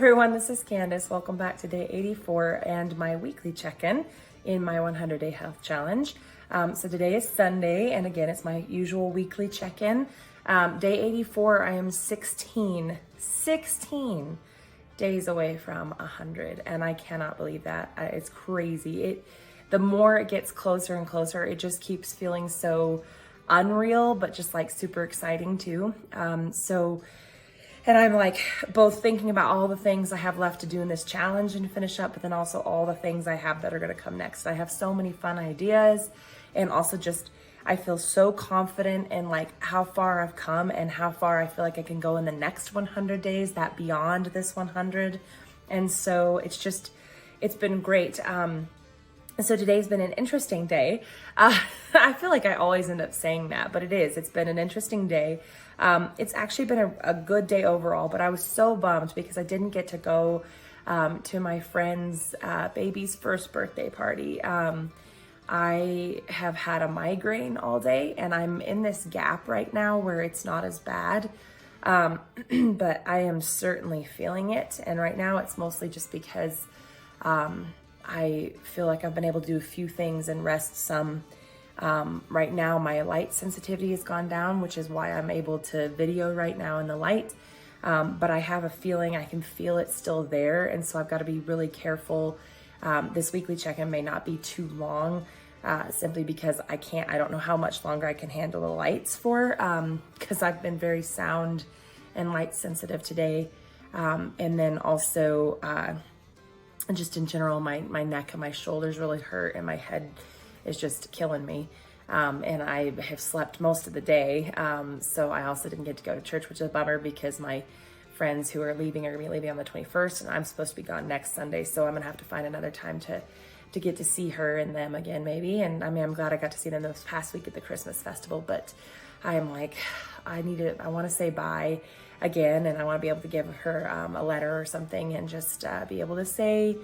everyone, this is Candace. Welcome back to day 84 and my weekly check-in in my 100-day health challenge. So today is Sunday, and again, it's my usual weekly check-in. Day 84, I am 16 days away from 100, and I cannot believe that. It's crazy. The more it gets closer and closer, it just keeps feeling so unreal, but just like super exciting too. And I'm like both thinking about all the things I have left to do in this challenge and finish up, but then also all the things I have that are going to come next. I have so many fun ideas, and also just I feel so confident in like how far I've come and how far I feel like I can go in the next 100 days, that beyond this 100. And so it's been great. So today's been an interesting day. I feel like I always end up saying that, but it's been an interesting day. It's actually been a good day overall, but I was so bummed because I didn't get to go to my friend's baby's first birthday party. I have had a migraine all day, and I'm in this gap right now where it's not as bad, but I am certainly feeling it. And right now it's mostly just because I feel like I've been able to do a few things and rest some. Right now my light sensitivity has gone down, which is why I'm able to video right now in the light. But I have a feeling I can feel it still there. And so I've got to be really careful. This weekly check-in may not be too long, simply because I don't know how much longer I can handle the lights for, because I've been very sound and light sensitive today. And then also, just in general, my neck and my shoulders really hurt, and my head is just killing me. And I have slept most of the day. So I also didn't get to go to church, which is a bummer because my friends who are leaving are gonna be leaving on the 21st, and I'm supposed to be gone next Sunday. So I'm gonna have to find another time to get to see her and them again, maybe. And I mean, I'm glad I got to see them this past week at the Christmas festival, but I'm like, I want to say bye again, and I want to be able to give her a letter or something, and just be able to say,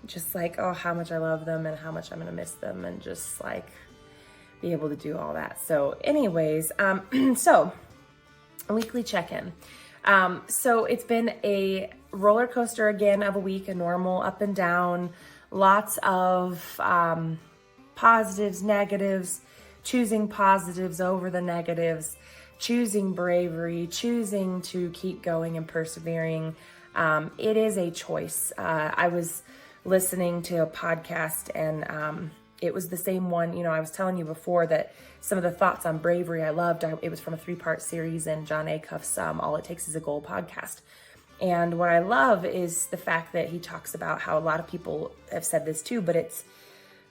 just like, oh, how much I love them and how much I'm gonna miss them, and just like be able to do all that. So anyways, so a weekly check-in. So it's been a roller coaster again of a week, a normal up and down, lots of positives, negatives, choosing positives over the negatives, choosing bravery, choosing to keep going and persevering. It is a choice. I was listening to a podcast, and it was the same one. I was telling you before that some of the thoughts on bravery I loved. It was from a 3-part series in Jon Acuff's All It Takes Is a Goal podcast. And what I love is the fact that he talks about how a lot of people have said this too, but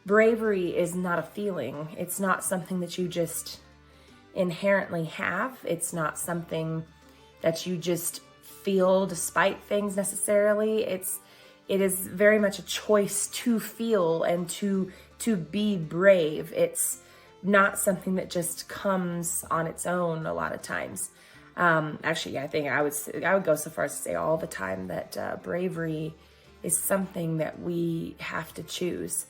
bravery is not a feeling. It's not something that you just inherently have. It's not something that you just feel despite things necessarily. It is very much a choice to feel and to be brave. It's not something that just comes on its own a lot of times. Actually, I think I would go so far as to say all the time that bravery is something that we have to choose.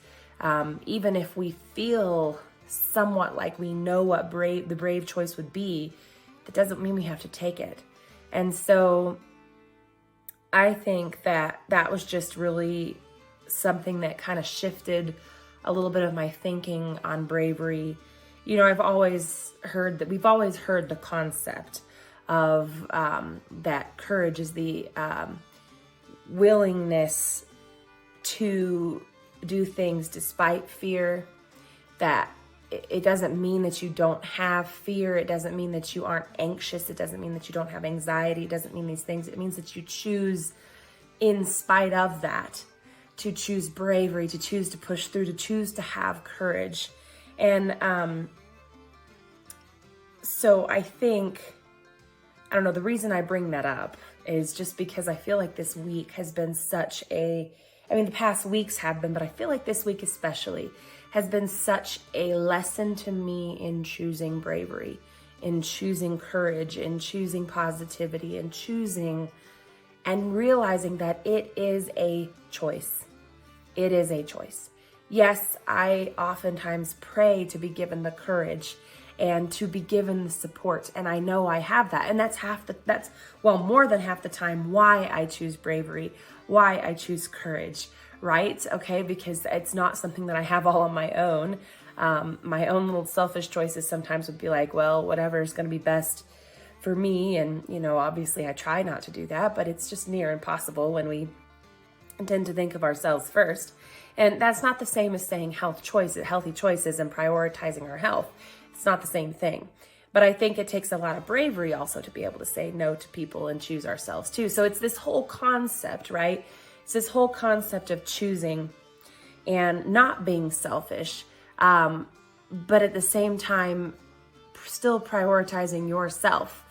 Even if we feel somewhat like we know what the brave choice would be, that doesn't mean we have to take it. And so I think that was just really something that kind of shifted a little bit of my thinking on bravery. I've always heard that we've always heard the concept of that courage is the willingness to do things despite fear, that it doesn't mean that you don't have fear. It doesn't mean that you aren't anxious. It doesn't mean that you don't have anxiety. It doesn't mean these things. It means that you choose, in spite of that, to choose bravery, to choose to push through, to choose to have courage. And so I think, I don't know, the reason I bring that up is just because I feel like this week has been the past weeks have been, but I feel like this week especially has been such a lesson to me in choosing bravery, in choosing courage, in choosing positivity, in choosing and realizing that it is a choice. It is a choice. Yes, I oftentimes pray to be given the courage and to be given the support. And I know I have that. And that's more than half the time why I choose bravery, why I choose courage, right? Okay, because it's not something that I have all on my own. My own little selfish choices sometimes would be like, well, whatever is going to be best for me. And, obviously I try not to do that, but it's just near impossible when we tend to think of ourselves first. And that's not the same as saying healthy choices and prioritizing our health. It's not the same thing. But I think it takes a lot of bravery also to be able to say no to people and choose ourselves too. So it's this whole concept, right? It's this whole concept of choosing and not being selfish, but at the same time, still prioritizing yourself.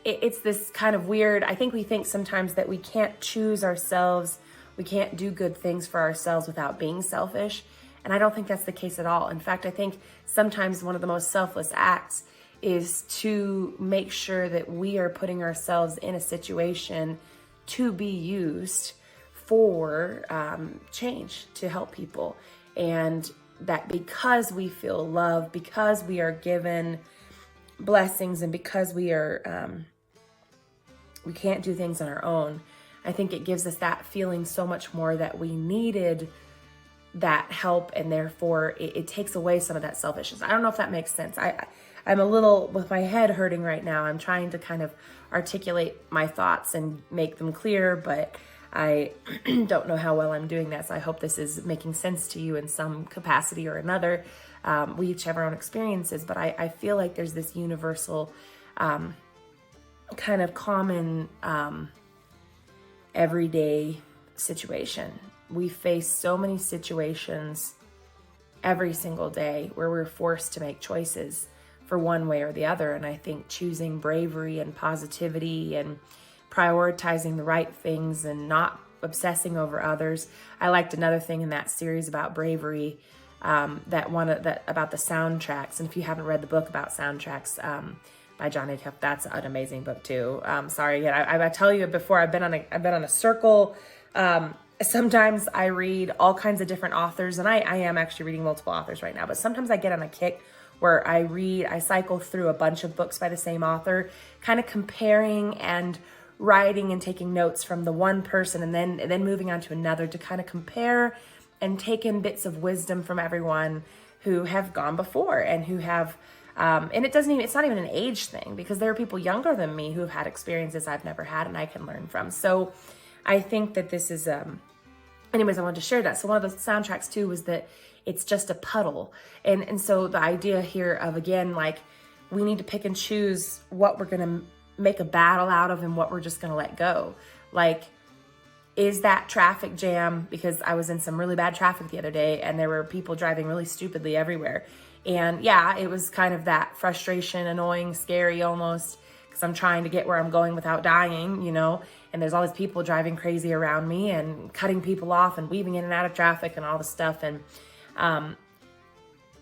It's this kind of weird, I think we think sometimes that we can't choose ourselves, we can't do good things for ourselves without being selfish. And I don't think that's the case at all. In fact, I think sometimes one of the most selfless acts is to make sure that we are putting ourselves in a situation to be used for change, to help people. And that because we feel love, because we are given blessings, and because we can't do things on our own, I think it gives us that feeling so much more that we needed that help, and therefore it takes away some of that selfishness. I don't know if that makes sense. I'm a little with my head hurting right now. I'm trying to kind of articulate my thoughts and make them clear, but I don't know how well I'm doing that. So I hope this is making sense to you in some capacity or another. We each have our own experiences, but I feel like there's this universal kind of common everyday situation. We face so many situations every single day where we're forced to make choices for one way or the other. And I think choosing bravery and positivity and prioritizing the right things and not obsessing over others. I liked another thing in that series about bravery, that about the soundtracks. And if you haven't read the book about soundtracks, by John Acuff, that's an amazing book too. Sorry, again, I tell you before, I've been on a circle. Sometimes I read all kinds of different authors, and I am actually reading multiple authors right now, but sometimes I get on a kick where I cycle through a bunch of books by the same author, kind of comparing and writing and taking notes from the one person, and then moving on to another to kind of compare and take in bits of wisdom from everyone who have gone before and who have, and it's not even an age thing, because there are people younger than me who have had experiences I've never had and I can learn from. So I think that this is, anyways, I wanted to share that. So one of the soundtracks too was that it's just a puddle. And so the idea here of, again, like, we need to pick and choose what we're going to make a battle out of and what we're just going to let go. Like, is that traffic jam, because I was in some really bad traffic the other day and there were people driving really stupidly everywhere. And yeah, it was kind of that frustration, annoying, scary almost, because I'm trying to get where I'm going without dying, and there's all these people driving crazy around me and cutting people off and weaving in and out of traffic and all this stuff. And,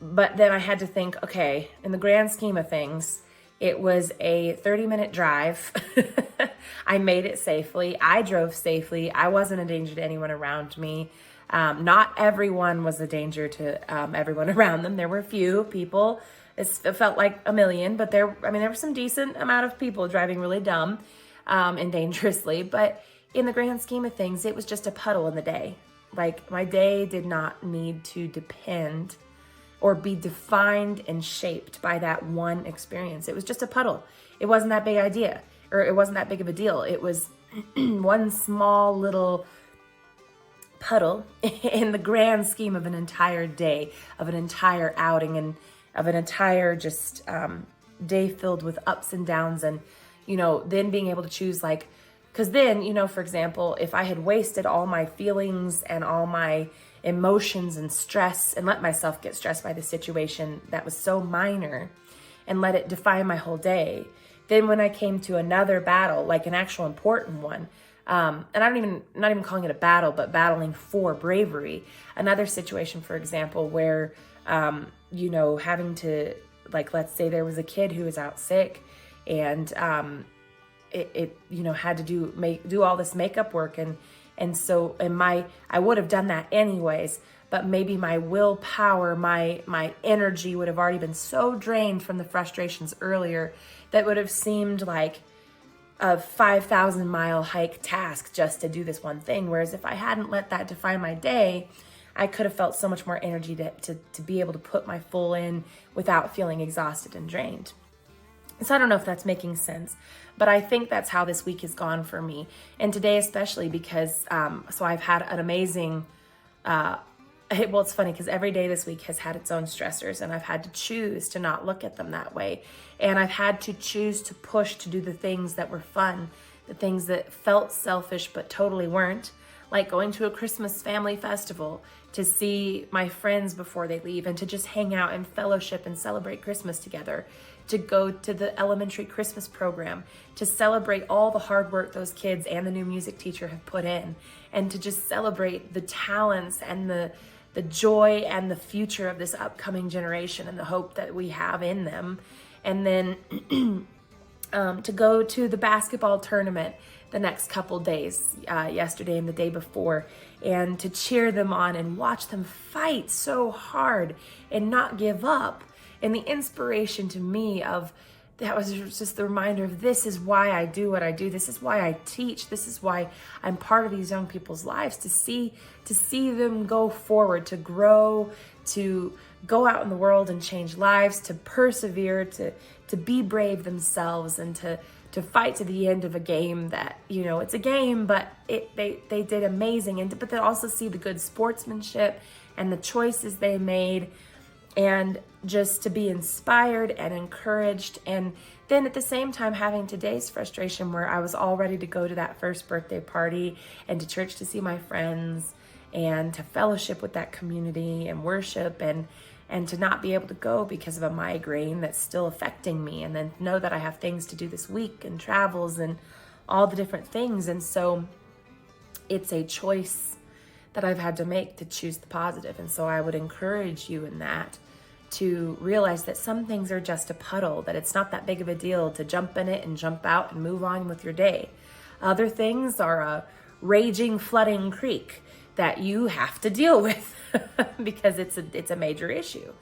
but then I had to think, okay, in the grand scheme of things, it was a 30-minute drive. I made it safely. I drove safely. I wasn't a danger to anyone around me. Not everyone was a danger to everyone around them. There were a few people. It felt like a million, but there were some decent amount of people driving really dumb and dangerously. But in the grand scheme of things, it was just a puddle in the day. Like, my day did not need to depend or be defined and shaped by that one experience. It was just a puddle. It wasn't that big idea, or it wasn't that big of a deal. It was one small little puddle in the grand scheme of an entire day, of an entire outing, and of an entire just day filled with ups and downs. And, then being able to choose, like, because then, for example, if I had wasted all my feelings and all my emotions and stress and let myself get stressed by the situation that was so minor and let it define my whole day, then when I came to another battle, like an actual important one, and I'm not even calling it a battle, but battling for bravery, another situation, for example, where, having to, like, let's say there was a kid who was out sick, and it had to do all this makeup work, and so I would have done that anyways, but maybe my willpower, my energy would have already been so drained from the frustrations earlier that would have seemed like a 5,000-mile hike task just to do this one thing. Whereas if I hadn't let that define my day, I could have felt so much more energy to be able to put my full in without feeling exhausted and drained. So I don't know if that's making sense, but I think that's how this week has gone for me. And today especially because, so I've had an amazing, well, it's funny because every day this week has had its own stressors, and I've had to choose to not look at them that way. And I've had to choose to push to do the things that were fun, the things that felt selfish but totally weren't, like going to a Christmas family festival to see my friends before they leave and to just hang out and fellowship and celebrate Christmas together, to go to the elementary Christmas program, to celebrate all the hard work those kids and the new music teacher have put in, and to just celebrate the talents and the joy and the future of this upcoming generation and the hope that we have in them. And then to go to the basketball tournament the next couple days, yesterday and the day before, and to cheer them on and watch them fight so hard and not give up. And the inspiration to me of that was just the reminder of, this is why I do what I do. This is why I teach. This is why I'm part of these young people's lives, to see them go forward, to grow, to go out in the world and change lives, to persevere, to be brave themselves, and to fight to the end of a game that, it's a game, but they did amazing. But they also see the good sportsmanship and the choices they made, and just to be inspired and encouraged. And then at the same time having today's frustration where I was all ready to go to that first birthday party and to church to see my friends and to fellowship with that community and worship, and to not be able to go because of a migraine that's still affecting me, and then know that I have things to do this week and travels and all the different things. And so it's a choice that I've had to make to choose the positive. And so I would encourage you in that to realize that some things are just a puddle, that it's not that big of a deal to jump in it and jump out and move on with your day. Other things are a raging, flooding creek that you have to deal with because it's a major issue.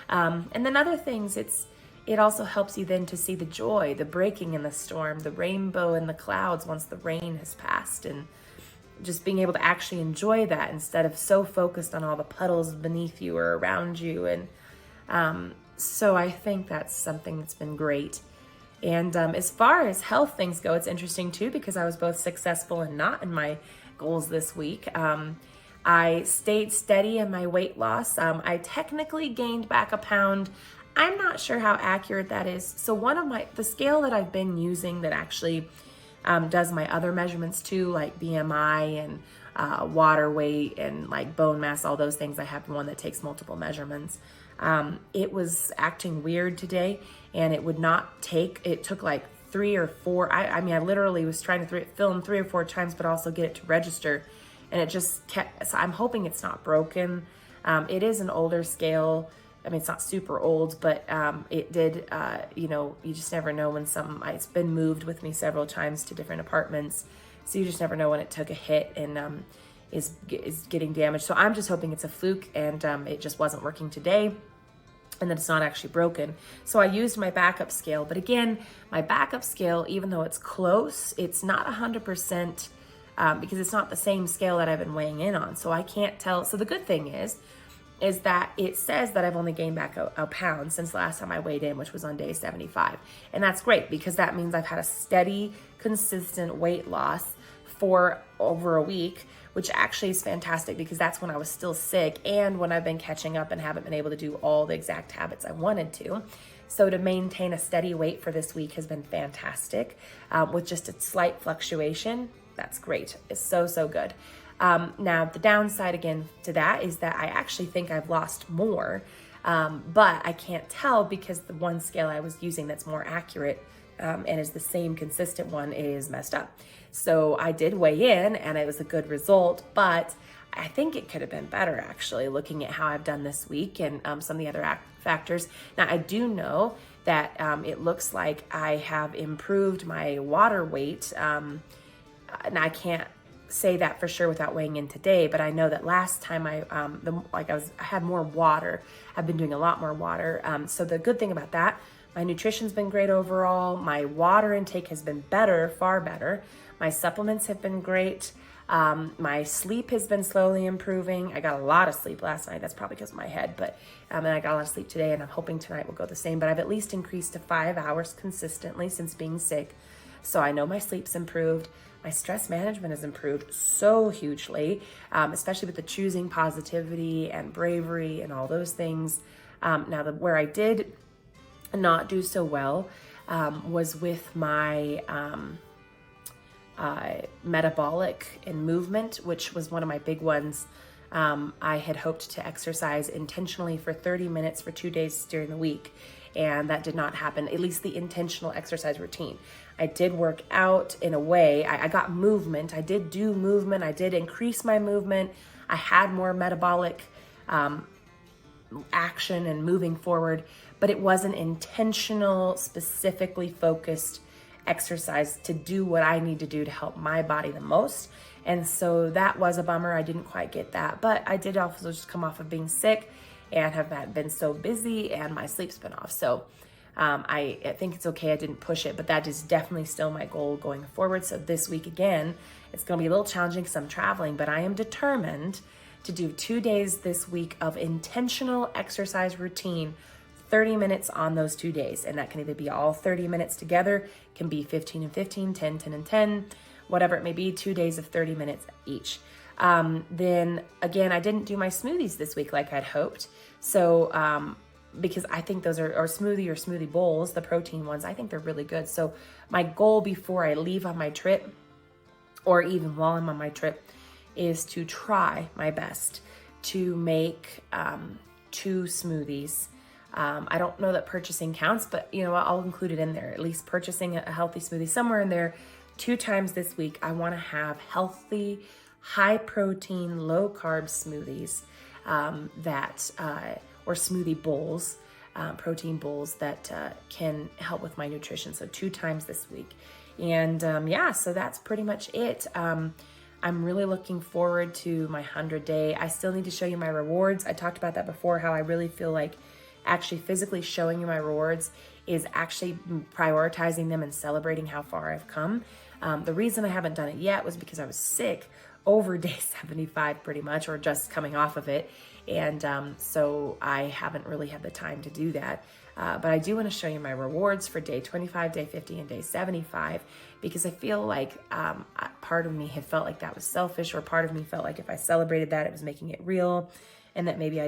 And then other things, it also helps you then to see the joy, the breaking in the storm, the rainbow in the clouds once the rain has passed, and just being able to actually enjoy that instead of so focused on all the puddles beneath you or around you. And so I think that's something that's been great. And as far as health things go, it's interesting too, because I was both successful and not in my goals this week. I stayed steady in my weight loss. I technically gained back a pound. I'm not sure how accurate that is. So the scale that I've been using that actually does my other measurements too, like BMI and water weight and like bone mass, all those things. I have one that takes multiple measurements. It was acting weird today, and it took like 3 or 4. I literally was trying to fill in 3 or 4 times, but also get it to register. And it just kept, so I'm hoping it's not broken. It is an older scale. It's not super old, but it did, you just never know when it's been moved with me several times to different apartments. So you just never know when it took a hit and is getting damaged. So I'm just hoping it's a fluke and it just wasn't working today, and that it's not actually broken. So I used my backup scale. But again, my backup scale, even though it's close, it's not 100%. Because it's not the same scale that I've been weighing in on. So I can't tell. So the good thing is that it says that I've only gained back a pound since the last time I weighed in, which was on day 75. And that's great, because that means I've had a steady, consistent weight loss for over a week, which actually is fantastic, because that's when I was still sick and when I've been catching up and haven't been able to do all the exact habits I wanted to. So to maintain a steady weight for this week has been fantastic, with just a slight fluctuation. That's great. It's so good. Now, the downside again to that is that I actually think I've lost more, but I can't tell because the one scale I was using that's more accurate and is the same consistent one is messed up. So I did weigh in and it was a good result, but I think it could have been better actually, looking at how I've done this week and some of the other factors. Now, I do know that it looks like I have improved my water weight. And I can't say that for sure without weighing in today, but I know that last time I had more water. I've been doing a lot more water. So the good thing about that, my nutrition's been great overall. My water intake has been better, far better. My supplements have been great. My sleep has been slowly improving. I got a lot of sleep last night. That's probably because of my head, but and I got a lot of sleep today, and I'm hoping tonight will go the same. But I've at least increased to 5 hours consistently since being sick. So I know my sleep's improved. My stress management has improved so hugely, especially with the choosing positivity and bravery and all those things. Now, where I did not do so well was with my metabolic and movement, which was one of my big ones. I had hoped to exercise intentionally for 30 minutes for 2 days during the week, and that did not happen, at least the intentional exercise routine. I did work out in a way. I got movement. I did do movement. I did increase my movement. I had more metabolic action and moving forward, but it wasn't intentional, specifically focused exercise to do what I need to do to help my body the most. And so that was a bummer. I didn't quite get that, but I did also just come off of being sick and have been so busy, and my sleep's been off. So I think it's okay I didn't push it, but that is definitely still my goal going forward. So this week, again, it's going to be a little challenging because I'm traveling, but I am determined to do 2 days this week of intentional exercise routine, 30 minutes on those 2 days. And that can either be all 30 minutes together, can be 15 and 15, 10, 10 and 10, whatever it may be, 2 days of 30 minutes each. Then again, I didn't do my smoothies this week like I'd hoped. So, because I think those are, or smoothie bowls, the protein ones, I think they're really good. So my goal before I leave on my trip, or even while I'm on my trip, is to try my best to make 2 smoothies. I don't know that purchasing counts, but you know what, I'll include it in there. At least purchasing a healthy smoothie somewhere in there 2 times this week. I want to have healthy, high protein, low carb smoothies or smoothie bowls, protein bowls that can help with my nutrition. So 2 times this week. And yeah, so that's pretty much it. I'm really looking forward to my 100-day. I still need to show you my rewards. I talked about that before, how I really feel like actually physically showing you my rewards is actually prioritizing them and celebrating how far I've come. The reason I haven't done it yet was because I was sick over day 75 pretty much, or just coming off of it. And so I haven't really had the time to do that. But I do want to show you my rewards for day 25, day 50, and day 75, because I feel like part of me had felt like that was selfish, or part of me felt like if I celebrated that, it was making it real. And that maybe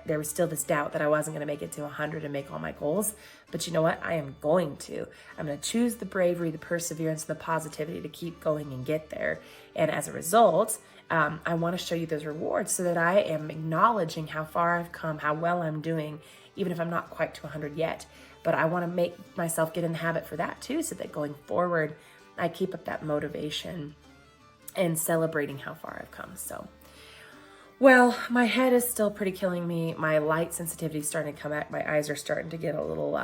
there was still this doubt that I wasn't going to make it to 100 and make all my goals. But you know what? I am going to. I'm going to choose the bravery, the perseverance, the positivity to keep going and get there. And as a result, I want to show you those rewards so that I am acknowledging how far I've come, how well I'm doing, even if I'm not quite to 100 yet. But I want to make myself get in the habit for that too, so that going forward, I keep up that motivation and celebrating how far I've come. So, well, my head is still pretty killing me. My light sensitivity is starting to come back. My eyes are starting to get a little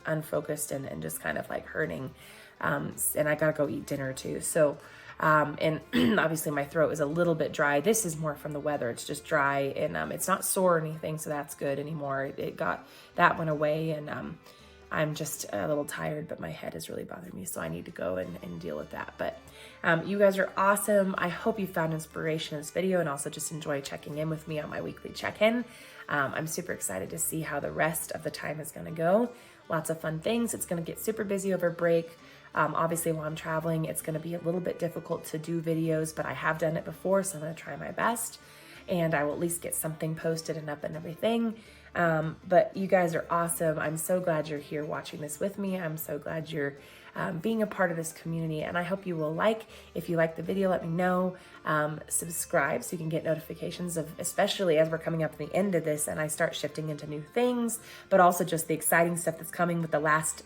unfocused and just kind of like hurting. And I gotta go eat dinner too. So, and obviously my throat is a little bit dry. This is more from the weather. It's just dry, and it's not sore or anything, so that's good anymore. That went away, and I'm just a little tired, but my head is really bothering me, so I need to go and deal with that. But you guys are awesome. I hope you found inspiration in this video, and also just enjoy checking in with me on my weekly check-in. I'm super excited to see how the rest of the time is going to go. Lots of fun things. It's going to get super busy over break. Obviously, while I'm traveling, it's going to be a little bit difficult to do videos, but I have done it before, so I'm going to try my best, and I will at least get something posted and up and everything. But you guys are awesome. I'm so glad you're here watching this with me. I'm so glad you're being a part of this community, and I hope you will if you like the video, let me know. Subscribe so you can get notifications of, especially as we're coming up to the end of this and I start shifting into new things, but also just the exciting stuff that's coming with the last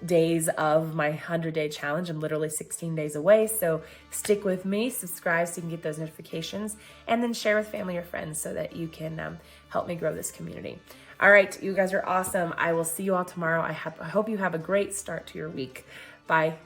days of my 100-day challenge. I'm literally 16 days away, so stick with me, subscribe so you can get those notifications, and then share with family or friends so that you can help me grow this community. All right, you guys are awesome. I will see you all tomorrow. I hope you have a great start to your week. Bye.